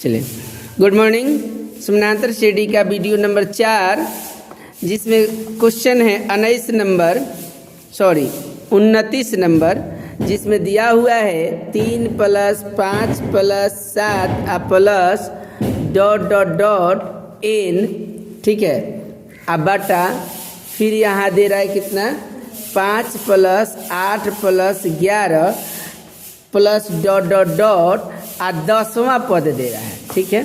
चलिए, good morning. समानांतर श्रेणी का वीडियो नंबर 4, जिसमें क्वेश्चन है 29 नंबर, जिसमें दिया हुआ है 3 + 5 + 7 प्लस ... n, ठीक है। अब बटा फिर यहाँ दे रहा है कितना 5 + 8 + 11 प्लस ... और 10वां पद दे रहा है, ठीक है।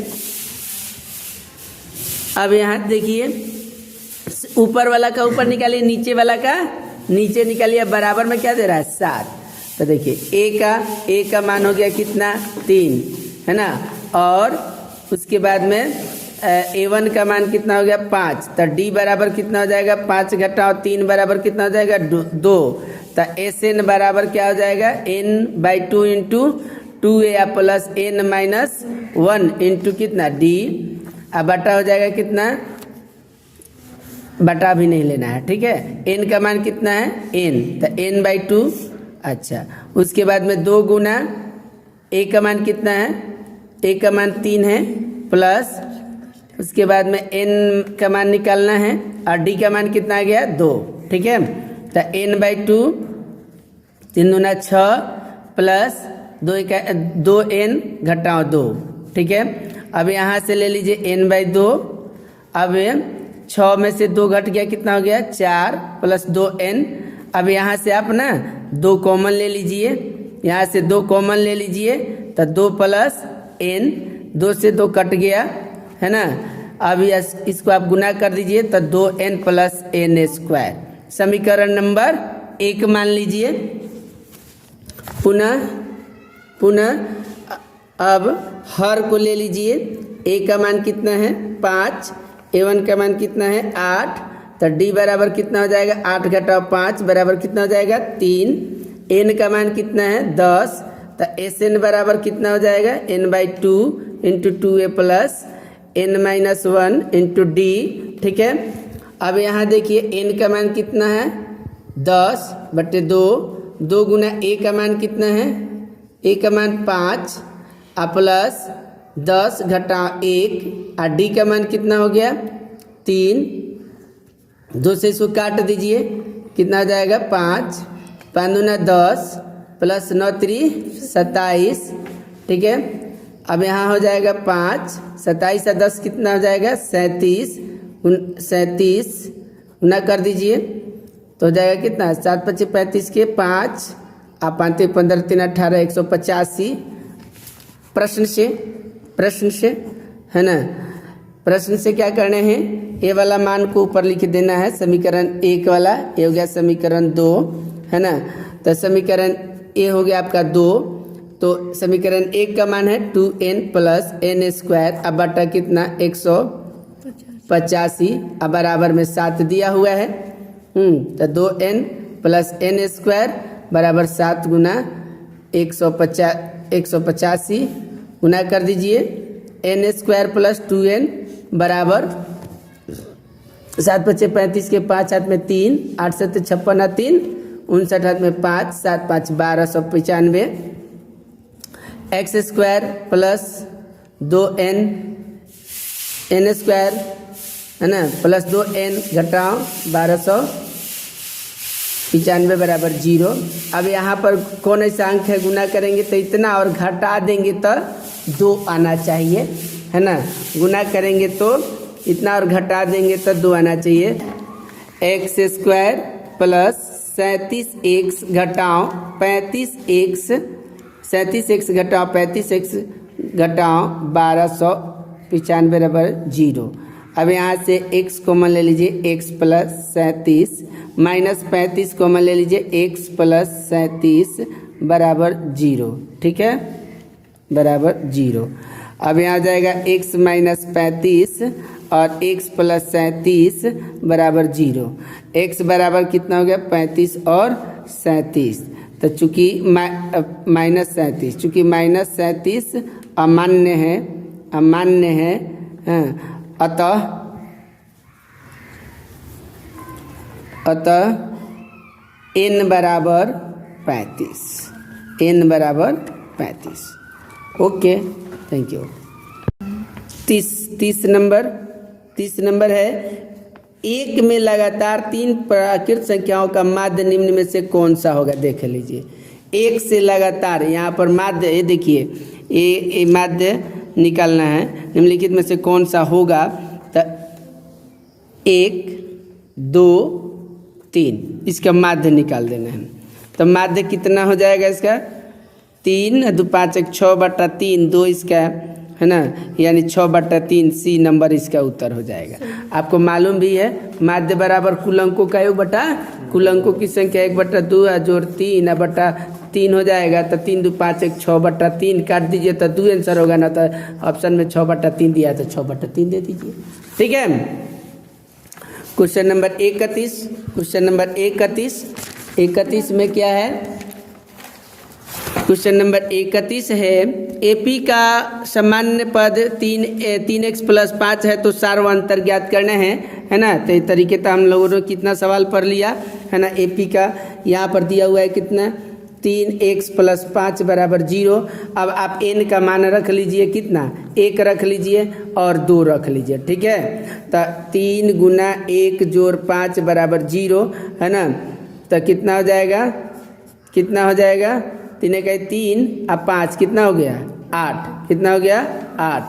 अब यहाँ देखिए, ऊपर वाला का ऊपर निकालिए, नीचे वाला का नीचे निकालिए। बराबर में क्या दे रहा है 7। तो देखिए a का मान हो गया कितना 3, है ना। और उसके बाद में a1 का मान कितना हो गया 5। तो d बराबर कितना हो जाएगा 5 घटाओ 3 बराबर कितना हो जाएगा 2। तो SN बराबर क्या हो जाएगा n/2 into 2a plus n-1 into कितना d। अब बटा हो जाएगा कितना, बटा भी नहीं लेना है, ठीक है। n का मान कितना है n, तो n/2। अच्छा, उसके बाद में 2 गुना a का मान कितना है, a का मान 3 है, प्लस उसके बाद में n का मान निकालना है और d का मान कितना आ गया 2, ठीक है। तो n/2 3 दूना 6 प्लस 2n घटाओ 2, ठीक है। अब यहाँ से ले लीजिए n/2। अब 6 में से 2 घट गया, कितना हो गया 4 प्लस 2n। अब यहाँ से आप ना 2 कॉमन ले लीजिए, यहाँ से 2 कॉमन ले लीजिए, तो 2 प्लस n, 2 से 2 कट गया, है ना। अब इसको आप गुना कर दीजिए, तो 2n + n²। समीकरण नंबर 1 मान लीजिए। पुनः अब हर को ले लीजिए। a का मान कितना है 5, a1 का मान कितना है 8। तो d बराबर कितना हो जाएगा 8 घटाओ 5 बराबर कितना हो जाएगा 3। n का मान कितना है 10। तो SN बराबर कितना हो जाएगा n/2 into 2a plus n-1 into d, ठीक है। अब यहाँ देखिए n का मान कितना है 10/2। 2 गुना a का मान कितना है, a का मान 5 प्लस 10 घटाओ 1 और d का मान कितना हो गया 3। 2 से इसको काट दीजिए, कितना हो जाएगा 5 दूना 10 प्लस 9 3 27, ठीक है। अब यहाँ हो जाएगा 5 27 और 10 कितना हो जाएगा 37। 37 गुना कर दीजिए तो हो जाएगा कितना 7 × 5 = 35 के 5 आप 5 × 15 = 3 18 185। प्रश्न से है ना, प्रश्न से क्या करने हैं, ए वाला मान को ऊपर लिख देना है। समीकरण 1 वाला ये हो गया समीकरण 2, है ना। तो समीकरण ए हो गया आपका 2। तो समीकरण 1 का मान है 2n + n²। अब बटा कितना 185। अब बराबर में 7 दिया हुआ है। तो 2n + n² बराबर 7 गुना 185 गुना कर दीजिए। n² प्लस 2n बराबर 7 × 5 = 35 के 5 हाथ में 3 8 7 56 3 59 हाथ में 5 7 5 1295 x² प्लस 2n n² है ना प्लस 2n घटाओ 1295 बराबर 0। अब यहाँ पर कौन ऐसा अंक है, गुना करेंगे तो इतना और घटा देंगे तो 2 आना चाहिए, है ना। गुना करेंगे तो इतना और घटा देंगे तो 2 आना चाहिए। x² प्लस 37x घटाओ 35x 37x घटाओ 35x घटाओ 1295 बराबर 0। अब यहाँ से x कॉमन ले लीजिए, x प्लस 37 माइनस 35 कॉमन ले लीजिए, x प्लस 37 बराबर 0, ठीक है, बराबर 0। अब यहाँ जाएगा x माइनस 35 और x प्लस 37 बराबर 0। x बराबर कितना हो गया 35 और 37। तो चूँकि माइनस 37, चूँकि माइनस 37 अमान्य है, अतः n बराबर 35। Okay, thank you. 30 नंबर है, एक में लगातार 3 प्राकृत संख्याओं का माध्य निम्न में से कौन सा होगा? देख लीजिए, एक से लगातार यहाँ पर माध्य, ये देखिए ये माध्य निकालना है, निम्नलिखित में से कौन सा होगा? तो 1 2 3 इसका माध्य निकाल देना है। तो माध्य कितना हो जाएगा इसका? 3 2 5 1 6/3, 2 इसका है ना, यानी 6/3 सी नंबर इसका उत्तर हो जाएगा। आपको मालूम भी है माध्य बराबर कुल अंकों का योग बटा कुल अंकों की संख्या 1/2 जोड़ 3/3 हो जाएगा। तो 3 2 5 1 6/3 काट दीजिए तो 2 आंसर होगा ना। तो ऑप्शन में 6/3 दिया है तो 6/3 दे दीजिए। ठीक है। क्वेश्चन नंबर 31 में क्या है? क्वेश्चन नंबर 31 है, एपी का सामान्य पद 3x + 5 है तो सार्वंतर ज्ञात करना है ना। तो इस तरीके से हम लोगों ने कितना सवाल पढ़ लिया है ना। एपी का यहाँ पर दिया हुआ है कितना? 3x + 5 = 0। अब आप n का मान रख लीजिए, कितना? 1 रख लीजिए और 2 रख लीजिए। ठीक है। तो 3 × 1 + 5 = 0 है ना। तो कितना हो जाएगा? 3 × 3 अब 5 कितना हो गया? 8। कितना हो गया? 8।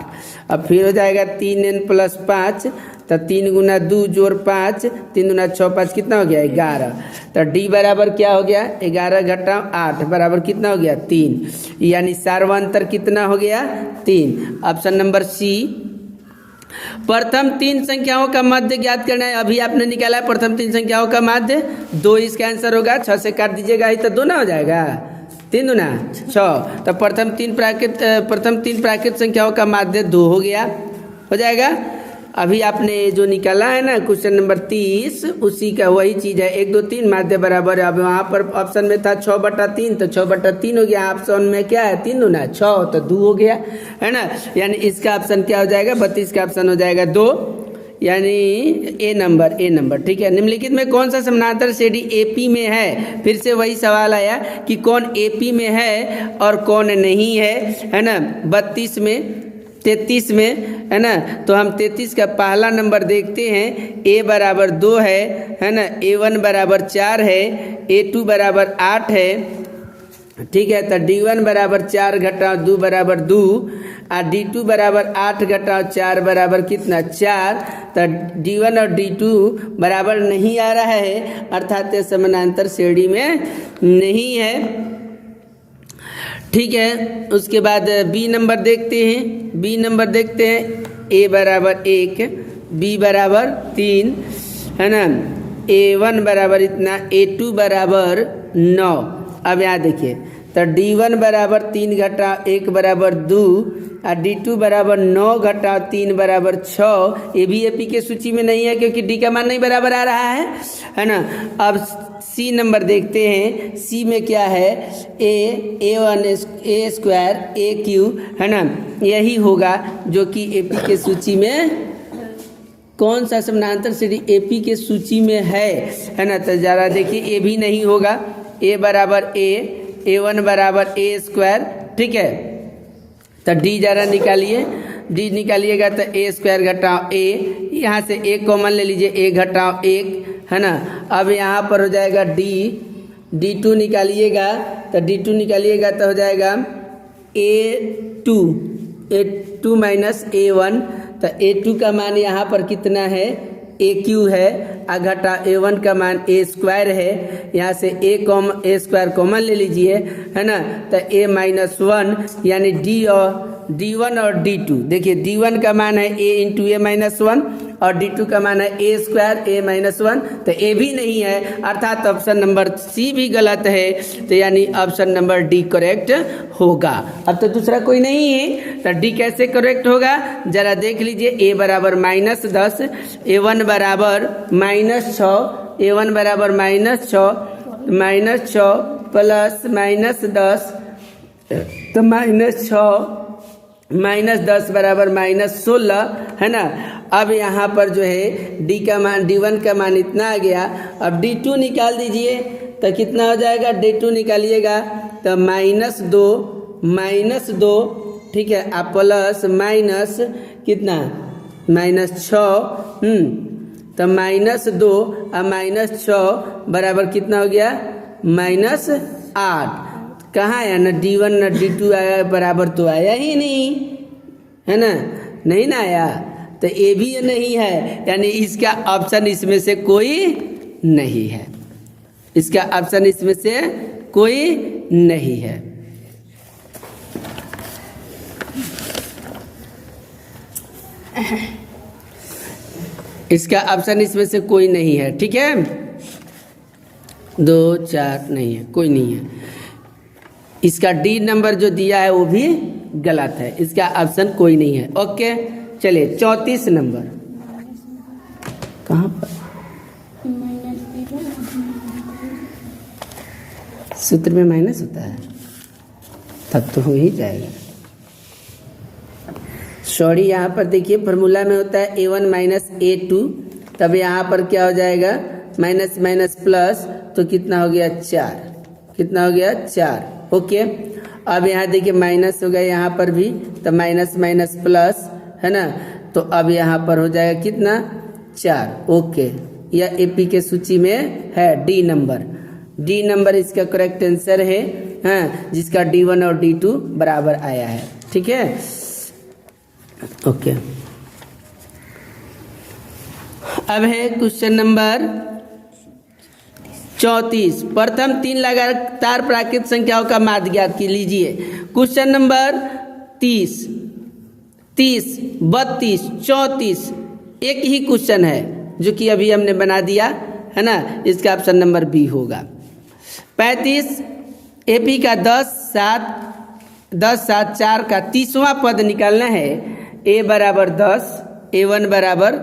अब फिर हो जाएगा 3n + 5, तो 3 × 2 + 5, 3 × 6 5 कितना हो गया? 11। तो d बराबर क्या हो गया? 11 - 8 बराबर कितना हो गया? 3। यानी सार्वंतर कितना हो गया? 3। Option number C. प्रथम 3 संख्याओं का मध्य ज्ञात करना है। अभी आपने निकाला है प्रथम 3 संख्याओं का मध्य 2, इसका आंसर होगा। 6 से काट दीजिएगा ही तो 2 ना हो जाएगा। 3 दूना 6। तो प्रथम तीन प्राकृत संख्याओं का माध्य 2 हो गया, हो जाएगा। अभी आपने जो निकाला है ना क्वेश्चन नंबर 30, उसी का वही चीज़ है। 1 2 3 माध्य बराबर है। अब वहाँ पर ऑप्शन में था 6/3, तो 6/3 हो गया। ऑप्शन में क्या है? 3 दूना 6, तो 2 हो गया है ना। यानी इसका ऑप्शन क्या हो जाएगा? 32 का ऑप्शन हो जाएगा 2, यानी ए नंबर। ठीक है। निम्नलिखित में कौन सा समानांतर श्रेणी एपी में है? फिर से वही सवाल आया कि कौन एपी में है और कौन नहीं है ना। 32 में 33 में है ना। तो हम 33 का पहला नंबर देखते हैं। a = 2 है ना। a1 = 4 है, a2 = 8 है। ठीक है। तो d1 = 4 - 2 = 2 और d2 = 8 - 4 बराबर कितना? 4। तो d1 और d2 बराबर नहीं आ रहा है, अर्थात समानांतर श्रेणी में नहीं है। ठीक है। उसके बाद बी नंबर देखते हैं। a = 1, b = 3 है ना। a1 = इतना, a2 = 9। अब यहाँ देखिए, तो d1 = 3 - 1 = 2 और d2 = 9 - 3 = 6। ये भी एपी के सूची में नहीं है क्योंकि डी का मान नहीं बराबर आ रहा है ना। अब सी नंबर देखते हैं। सी में क्या है? a1 a² aq है ना। यही होगा जो कि एपी के सूची में, कौन सा समानांतर श्रेणी एपी के सूची में है ना। तो ज़रा देखिए, ए भी नहीं होगा। a = a, a1 = a²। ठीक है। तो डी जरा निकालिए, डी निकालिएगा तो a² - a, यहाँ से एक कॉमन ले लीजिए, a - 1 है ना। अब यहाँ पर हो जाएगा d2 निकालिएगा, तो d2 निकालिएगा तो हो जाएगा a2 - a1। तो a2 का मान यहाँ पर कितना है? aq है, घटा a1 का मान a² है। यहाँ से a² कॉमन ले लीजिए है ना। तो a-1 यानी d1 और d2। देखिए d1 का मान है a × a-1 और d2 का मान है a² a-1। तो a भी नहीं है, अर्थात ऑप्शन नंबर सी भी गलत है। तो यानी ऑप्शन नंबर डी करेक्ट होगा। अब तो दूसरा कोई नहीं है, तो डी कैसे करेक्ट होगा जरा देख लीजिए। a = -10, a1 = -6, a1 = -6 प्लस -10, तो -6 -10 = -16 है ना। अब यहाँ पर जो है डी का मान, d1 का मान इतना आ गया। अब d2 निकाल दीजिए तो कितना हो जाएगा? d2 निकालिएगा तो -2 ठीक है। आप प्लस माइनस कितना -6 तो -2 और -6 बराबर कितना हो गया -8। कहाँ आया ना D1 ना D2 आया, बराबर तो आया ही नहीं है ना, नहीं ना आया, तो ये भी नहीं है, यानी इसका ऑप्शन इसमें से कोई नहीं है, इसका ऑप्शन इसमें से कोई नहीं है। इसका ऑप्शन इसमें से कोई नहीं है, ठीक है। 2 4 नहीं है, कोई नहीं है। इसका डी नंबर जो दिया है वो भी गलत है, इसका ऑप्शन कोई नहीं है। ओके चलिए 34 नंबर कहाँ पर, सूत्र में माइनस होता है तब तो हो ही जाएगा। सॉरी, यहाँ पर देखिए फार्मूला में होता है A1 माइनस A2, तब यहाँ पर क्या हो जाएगा माइनस माइनस प्लस, तो कितना हो गया 4, कितना हो गया 4। ओके अब यहाँ देखिए माइनस हो गया यहाँ पर भी, तो माइनस माइनस प्लस है ना, तो अब यहाँ पर हो जाएगा कितना 4। ओके यह एपी के सूची में है डी नंबर, डी नंबर इसका करेक्ट आंसर है, हाँ, जिसका D1 और D2 बराबर आया है, ठीक है। ओके अब है क्वेश्चन नंबर 34। प्रथम 3 लगातार प्राकृत संख्याओं का माध्य ज्ञात की लीजिए। क्वेश्चन नंबर 30, 30, 32, 34 एक ही क्वेश्चन है जो कि अभी हमने बना दिया है ना, इसका ऑप्शन नंबर बी होगा। 35 एपी का 10 7 4 का 30वां पद निकालना है। ए बराबर 10, A1 बराबर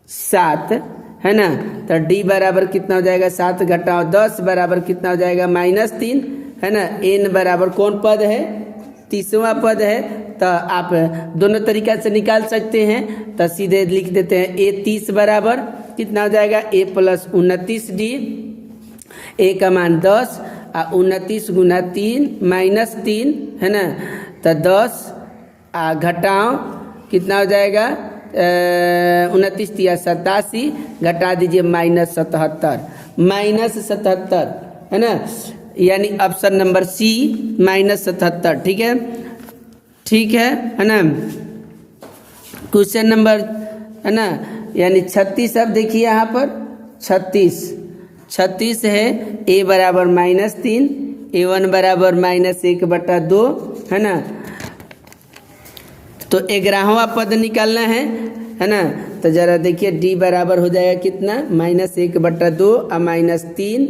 7 है ना, तो डी बराबर कितना हो जाएगा 7 घटाओ 10 बराबर कितना हो जाएगा -3 है ना। एन बराबर कौन पद है 30वां पद है, तो आप दोनों तरीका से निकाल सकते हैं, तो सीधे लिख देते हैं ए 30 बराबर कितना हो जाएगा A + 29D, ए का मान 10 और 29 गुना 3 -3 है ना, तो 10 घटाओ कितना हो जाएगा 29 × 87 घटा दीजिए -77 है ना, यानी ऑप्शन नंबर सी -77, ठीक है, ठीक है ना। क्वेश्चन नंबर है ना यानी 36, अब देखिए यहाँ पर 36 है। ए बराबर -3, A1 बराबर -1/2 है ना, तो 11वां पद निकालना है ना, तो जरा देखिए डी बराबर हो जाएगा कितना -1/2 और -3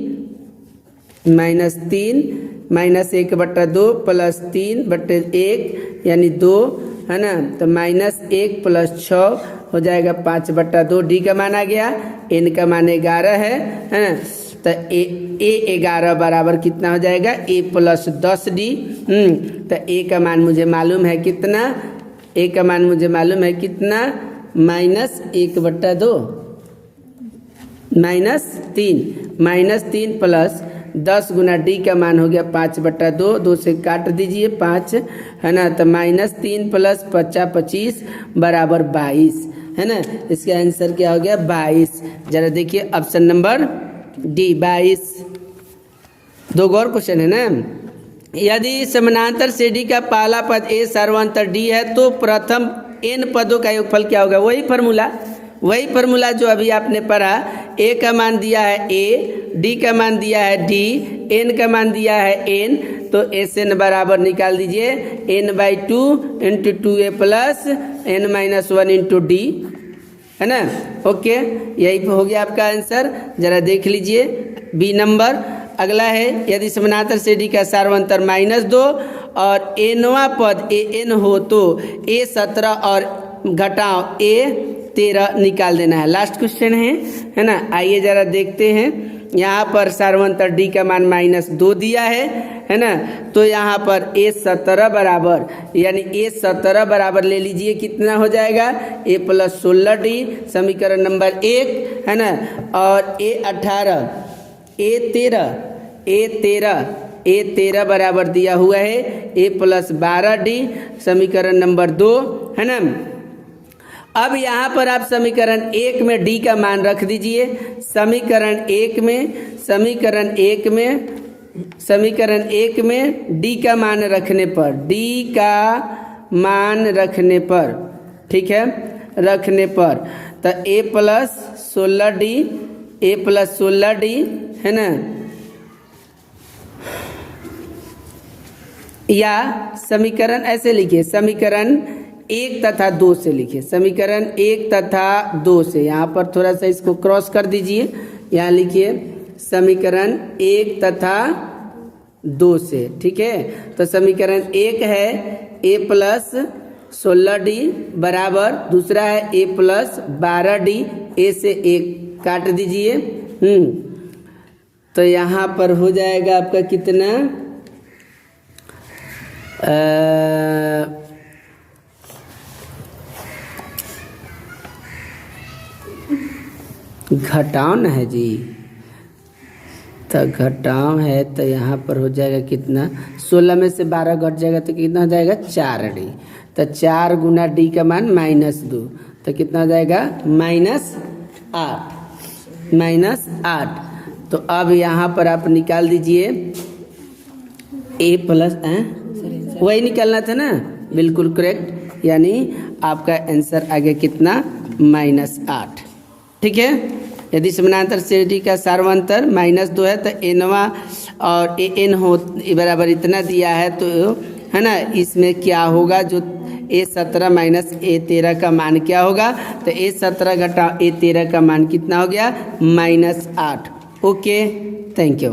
-1/2 प्लस 3/1 यानी 2 है ना, तो -1 + 6 हो जाएगा 5/2। डी का मान आ गया, एन का मान 11 है ना, तो ए 11 बराबर कितना हो जाएगा A + 10D। तो ए का मान मुझे मालूम है कितना, ए का मान मुझे मालूम है कितना -1/2 -3 प्लस 10 गुना डी का मान हो गया 5/2, 2 से काट दीजिए 5 है ना, तो -3 + 5 25 बराबर 22 है ना, इसका आंसर क्या हो गया 22। जरा देखिए ऑप्शन नंबर डी 22। 2 और क्वेश्चन है ना, यदि समानांतर श्रेणी का पहला पद ए सर्वांतर डी है तो प्रथम n पदों का योगफल क्या होगा। वही फार्मूला जो अभी आपने पढ़ा, ए का मान दिया है a, डी का मान दिया है d, n का मान दिया है n, तो Sn बराबर निकाल दीजिए n/2 × 2a + n-1 × d है ना। ओके यही हो गया आपका आंसर, जरा देख लीजिए बी नंबर। अगला है यदि समानांतर श्रेणी का सार्वंतर -2 और nवां पद an हो तो a 17 और घटाओ a 13 निकाल देना है। लास्ट क्वेश्चन है ना, आइए जरा देखते हैं। यहाँ पर सार्वंतर d का मान -2 दिया है ना, तो यहाँ पर a 17 बराबर यानी a 17 बराबर ले लीजिए कितना हो जाएगा a + 16D समीकरण नंबर 1 है ना, और a 18 a 13 A13 बराबर दिया हुआ है A + 12D, समीकरण नंबर 2 है ना। अब यहाँ पर आप समीकरण 1 में D का मान रख दीजिए। समीकरण 1 में D का मान रखने पर ठीक है, रखने पर तो A + 16D है ना, या समीकरण ऐसे लिखिए, समीकरण 1 तथा 2 से लिखिए, समीकरण 1 तथा 2 से। यहाँ पर थोड़ा सा इसको क्रॉस कर दीजिए, यहाँ लिखिए समीकरण 1 तथा 2 से, ठीक है। तो समीकरण 1 है A + 16D बराबर, दूसरा है A + 12D, A से 1 काट दीजिए। तो यहाँ पर हो जाएगा आपका कितना, घटाव है जी, तो घटाव है तो यहाँ पर हो जाएगा कितना, 16 में से 12 घट जाएगा तो कितना हो जाएगा 4D। तो 4 गुना D का मान -2, तो कितना हो जाएगा -8। तो अब यहाँ पर आप निकाल दीजिए A + वही निकालना था ना, बिल्कुल करेक्ट, यानी आपका आंसर आ गया कितना -8, ठीक है। यदि समानांतर श्रेणी का सार्वंतर -2 है तो एनवा और एन हो बराबर इतना दिया है, तो है ना, इसमें क्या होगा, जो A17 - A13 का मान क्या होगा, तो A17 घटा A13 का मान कितना हो गया -8। Okay, thank you.